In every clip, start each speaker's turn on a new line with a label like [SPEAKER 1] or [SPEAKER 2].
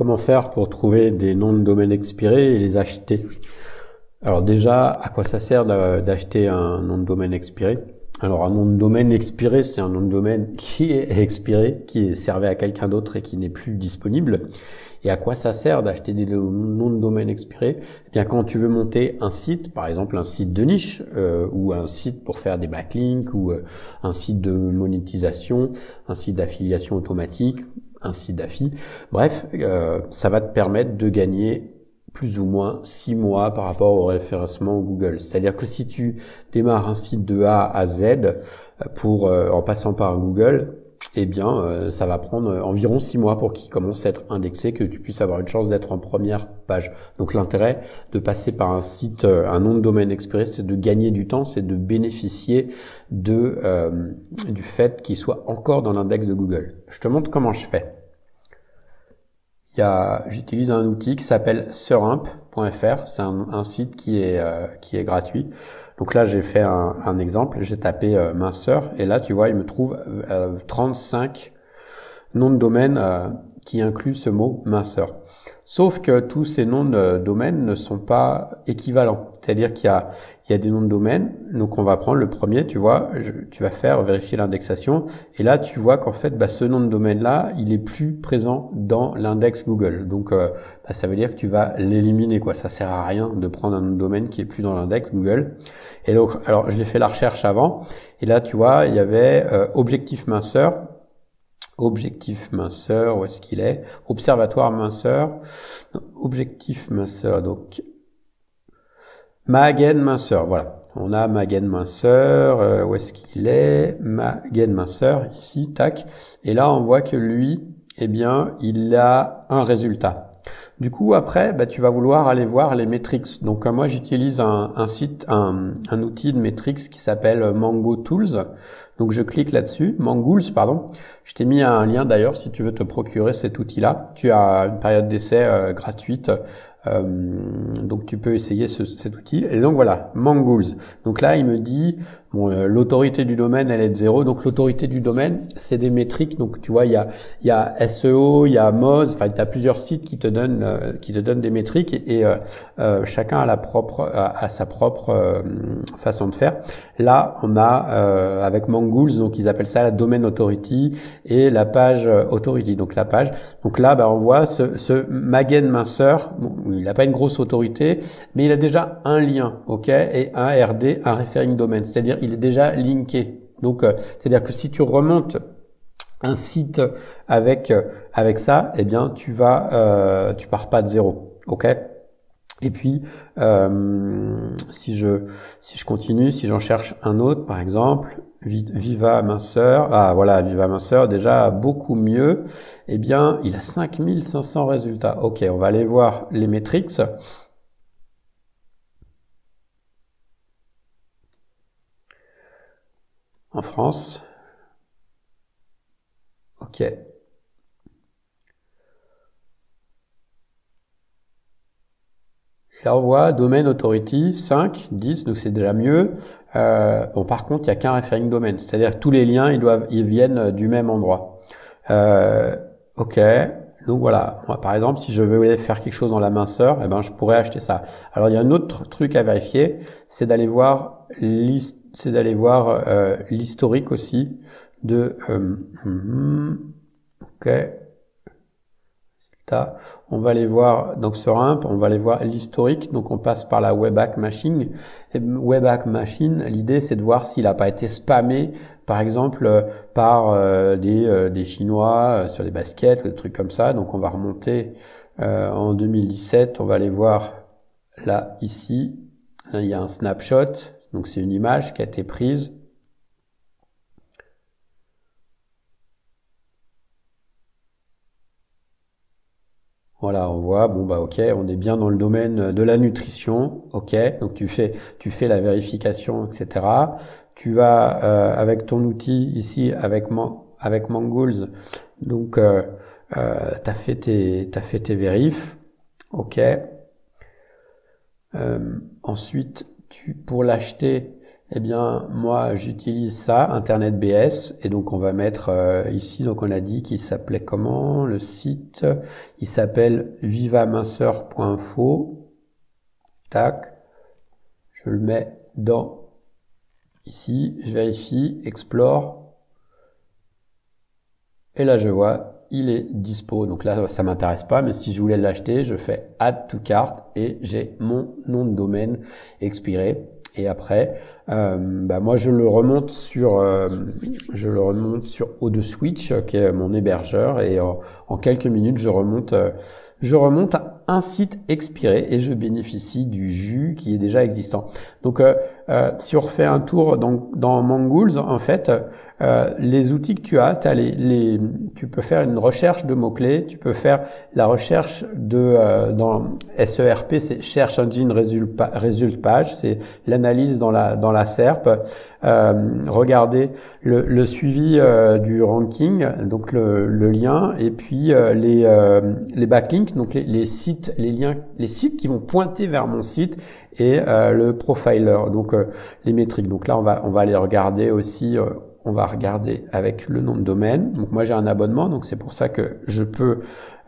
[SPEAKER 1] Comment faire pour trouver des noms de domaine expirés et les acheter? Alors déjà, à quoi ça sert d'acheter un nom de domaine expiré? Alors un nom de domaine expiré, c'est un nom de domaine qui est expiré, qui est servi à quelqu'un d'autre et qui n'est plus disponible. Et à quoi ça sert d'acheter des noms de domaine expirés? Eh bien, quand tu veux monter un site, par exemple un site de niche, ou un site pour faire des backlinks, ou un site de monétisation, un site d'affiliation automatique, un site d'affi, bref, ça va te permettre de gagner plus ou moins 6 mois par rapport au référencement Google. C'est-à-dire que si tu démarres un site de A à Z en passant par Google, eh bien, ça va prendre environ 6 mois pour qu'il commence à être indexé, que tu puisses avoir une chance d'être en première page. Donc l'intérêt de passer par un site, un nom de domaine expiré, c'est de gagner du temps, c'est de bénéficier du fait qu'il soit encore dans l'index de Google. Je te montre comment je fais. J'utilise un outil qui s'appelle Serump.fr. C'est un site qui est gratuit. Donc là, j'ai fait un exemple. J'ai tapé minceur et là, tu vois, il me trouve 35 noms de domaine qui incluent ce mot minceur. Sauf que tous ces noms de domaine ne sont pas équivalents. C'est-à-dire qu'il y a des noms de domaine. Donc on va prendre le premier, tu vois, tu vas vérifier l'indexation. Et là, tu vois qu'en fait, ce nom de domaine-là, il est plus présent dans l'index Google. Donc ça veut dire que tu vas l'éliminer, quoi. Ça sert à rien de prendre un nom de domaine qui est plus dans l'index Google. Et donc, alors je l'ai fait la recherche avant. Et là, tu vois, il y avait objectif minceur. Objectif minceur, où est-ce qu'il est? Observatoire minceur. Non, objectif minceur, donc Magen minceur, voilà. On a Magen minceur, où est-ce qu'il est? Magen minceur, ici, tac. Et là, on voit que lui, eh bien, il a un résultat. Du coup, après, tu vas vouloir aller voir les metrics. Donc, moi, j'utilise un outil de metrics qui s'appelle Mango Tools. Donc, je clique là-dessus, Mangools, pardon. Je t'ai mis un lien d'ailleurs si tu veux te procurer cet outil-là. Tu as une période d'essai gratuite. Donc tu peux essayer cet outil. Et donc voilà, Mangools. Donc là, il me dit, l'autorité du domaine, elle est de 0. Donc l'autorité du domaine, c'est des métriques. Donc tu vois, il y a SEO, il y a Moz. Enfin, tu as plusieurs sites qui te donnent des métriques et chacun a sa propre façon de faire. Là, on a avec Mangools, donc ils appellent ça la domain authority et la page authority. Donc la page. Donc là, on voit ce Magen minceur. Bon, il n'a pas une grosse autorité, mais il a déjà un lien, ok, et un RD, un referring domain, c'est-à-dire il est déjà linké. Donc, c'est-à-dire que si tu remontes un site avec ça, eh bien, tu pars pas de zéro, ok. Et puis, si je continue, si j'en cherche un autre, par exemple, Viva Minceur, voilà, Viva Minceur, déjà beaucoup mieux, eh bien, il a 5500 résultats. Ok, on va aller voir les metrics. En France. Ok. Et là, on voit domaine authority 5, 10, donc c'est déjà mieux. Bon, par contre, il n'y a qu'un referring domain, c'est-à-dire que tous les liens, ils viennent du même endroit. Ok, donc voilà. Moi, par exemple, si je veux faire quelque chose dans la minceur, je pourrais acheter ça. Alors, il y a un autre truc à vérifier, c'est d'aller voir l'historique aussi de. Ok. On va aller voir, donc sur Imp, on va aller voir l'historique, donc on passe par la Webpack Machine. Et Webpack Machine, l'idée c'est de voir s'il n'a pas été spammé, par exemple, par des Chinois sur des baskets ou des trucs comme ça. Donc on va remonter en 2017, on va aller voir là, ici, là, il y a un snapshot, donc c'est une image qui a été prise. Voilà, on voit, ok, on est bien dans le domaine de la nutrition, ok, donc tu fais la vérification, etc. Tu vas avec ton outil ici, avec Mangools, donc t'as fait tes vérifs, ok. Ensuite, pour l'acheter, eh bien, moi, j'utilise ça, Internet BS, et donc on va mettre ici, donc on a dit qu'il s'appelait comment, le site, il s'appelle vivaminceur.info, tac, je le mets dans, ici, je vérifie, explore, et là je vois, il est dispo, donc là ça m'intéresse pas, mais si je voulais l'acheter, je fais Add to Cart, et j'ai mon nom de domaine expiré. Et après, moi je le remonte sur ODeSwitch, qui est mon hébergeur, et en quelques minutes je remonte à un site expiré et je bénéficie du jus qui est déjà existant. Donc si on refait un tour dans Mangools, en fait, les outils que tu as, tu peux faire une recherche de mots-clés, tu peux faire la recherche dans SERP, c'est Search Engine Result Page, c'est l'analyse dans la SERP. Regardez le suivi du ranking, donc le lien, et puis les backlinks, donc les sites, les liens, les sites qui vont pointer vers mon site, et le profiler, donc les métriques. Donc là on va aller regarder aussi. On va regarder avec le nom de domaine. Donc moi j'ai un abonnement, donc c'est pour ça que je peux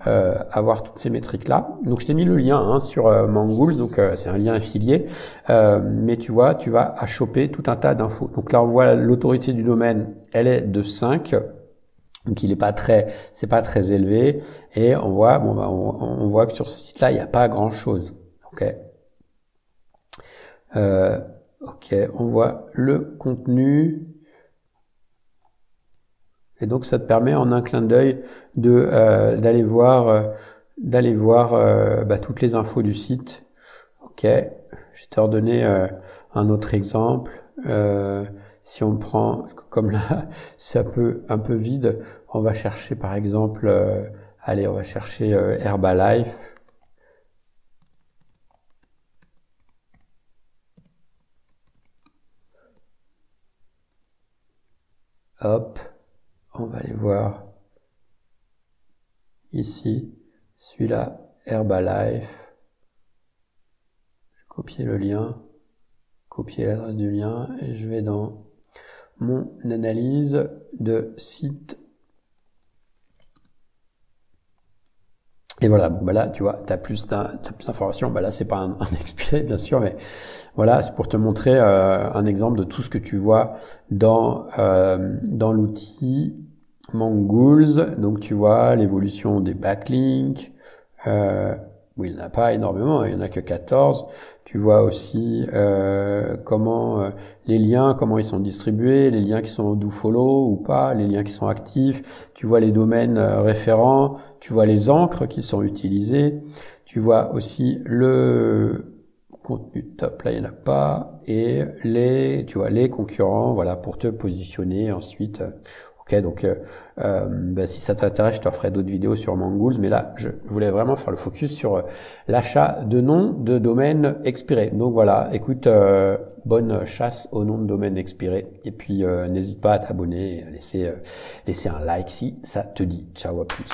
[SPEAKER 1] avoir toutes ces métriques là. Donc je t'ai mis le lien sur Mangools, donc c'est un lien affilié, mais tu vois, tu vas à choper tout un tas d'infos. Donc là on voit l'autorité du domaine, elle est de 5. Donc il est c'est pas très élevé, et on voit on voit que sur ce site là il n'y a pas grand chose. Ok, on voit le contenu. Et donc ça te permet en un clin d'œil d'aller voir toutes les infos du site. Ok, je vais te redonner un autre exemple. Si on prend comme là, c'est un peu vide, on va chercher par exemple, on va chercher Herbalife. Hop. On va aller voir ici, celui-là, Herbalife. Je vais copier le lien, copier l'adresse du lien, et je vais dans mon analyse de site. Et voilà, là, tu vois, t'as plus d'informations. Là, c'est pas un expiré, bien sûr, mais voilà, c'est pour te montrer un exemple de tout ce que tu vois dans l'outil Mangools. Donc tu vois l'évolution des backlinks. Il n'y en a pas énormément, il n'y en a que 14. Tu vois aussi comment les liens, comment ils sont distribués, les liens qui sont do follow ou pas, les liens qui sont actifs. Tu vois les domaines référents, tu vois les encres qui sont utilisées. Tu vois aussi le contenu top, là il n'y en a pas, et tu vois les concurrents, voilà, pour te positionner ensuite. Ok, donc si ça t'intéresse, je te ferai d'autres vidéos sur Mangools, mais là, je voulais vraiment faire le focus sur l'achat de noms de domaines expirés. Donc voilà, écoute, bonne chasse aux noms de domaines expirés, et puis n'hésite pas à t'abonner et à laisser un like si ça te dit. Ciao, à plus.